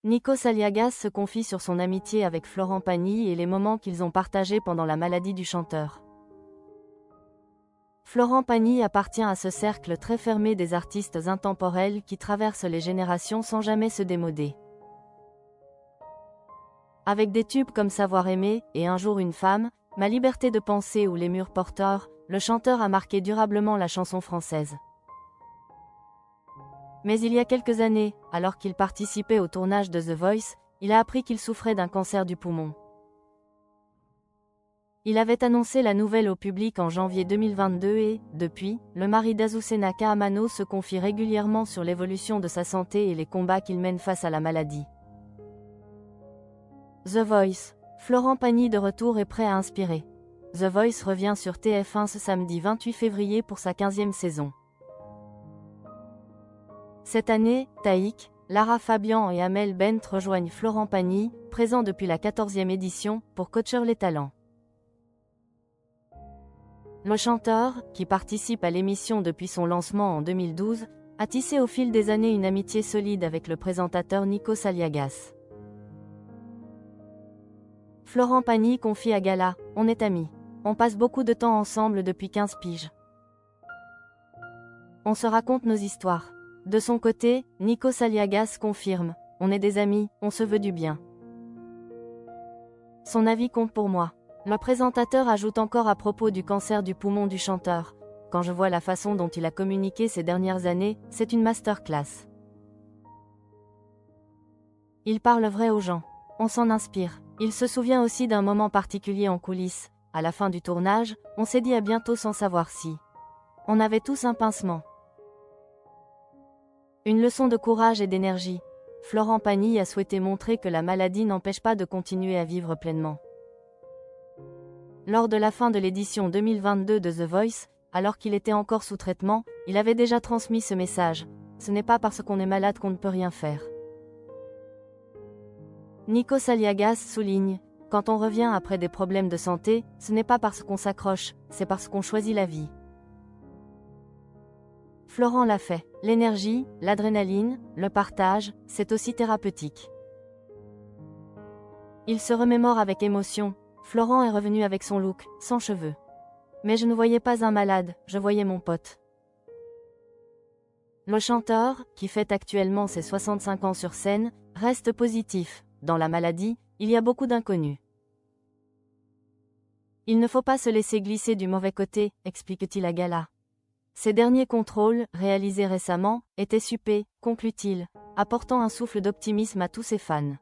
Nikos Aliagas se confie sur son amitié avec Florent Pagny et les moments qu'ils ont partagés pendant la maladie du chanteur. Florent Pagny appartient à ce cercle très fermé des artistes intemporels qui traversent les générations sans jamais se démoder. Avec des tubes comme Savoir aimer et Un jour une femme, Ma liberté de penser ou Les murs porteurs, le chanteur a marqué durablement la chanson française. Mais il y a quelques années, alors qu'il participait au tournage de The Voice, il a appris qu'il souffrait d'un cancer du poumon. Il avait annoncé la nouvelle au public en janvier 2022 et, depuis, le mari d'Azucena Kaamano se confie régulièrement sur l'évolution de sa santé et les combats qu'il mène face à la maladie. The Voice. Florent Pagny de retour et prêt à inspirer. The Voice revient sur TF1 ce samedi 28 février pour sa 15e saison. Cette année, Taïk, Lara Fabian et Amel Bent rejoignent Florent Pagny, présent depuis la 14e édition, pour coacher les talents. Le chanteur, qui participe à l'émission depuis son lancement en 2012, a tissé au fil des années une amitié solide avec le présentateur Nikos Aliagas. Florent Pagny confie à Gala, « On est amis. On passe beaucoup de temps ensemble depuis 15 piges. On se raconte nos histoires. » De son côté, Nikos Aliagas confirme, « On est des amis, on se veut du bien. Son avis compte pour moi. » Le présentateur ajoute encore à propos du cancer du poumon du chanteur, « Quand je vois la façon dont il a communiqué ces dernières années, c'est une masterclass. Il parle vrai aux gens. On s'en inspire. » Il se souvient aussi d'un moment particulier en coulisses. À la fin du tournage, on s'est dit à bientôt sans savoir si. On avait tous un pincement. Une leçon de courage et d'énergie. Florent Pagny a souhaité montrer que la maladie n'empêche pas de continuer à vivre pleinement. Lors de la fin de l'édition 2022 de The Voice, alors qu'il était encore sous traitement, il avait déjà transmis ce message. Ce n'est pas parce qu'on est malade qu'on ne peut rien faire. Nikos Aliagas souligne, « Quand on revient après des problèmes de santé, ce n'est pas parce qu'on s'accroche, c'est parce qu'on choisit la vie. » Florent l'a fait. L'énergie, l'adrénaline, le partage, c'est aussi thérapeutique. Il se remémore avec émotion. Florent est revenu avec son look, sans cheveux. Mais je ne voyais pas un malade, je voyais mon pote. Le chanteur, qui fête actuellement ses 65 ans sur scène, reste positif. Dans la maladie, il y a beaucoup d'inconnus. Il ne faut pas se laisser glisser du mauvais côté, explique-t-il à Gala. Ces derniers contrôles, réalisés récemment, étaient super, conclut-il, apportant un souffle d'optimisme à tous ses fans.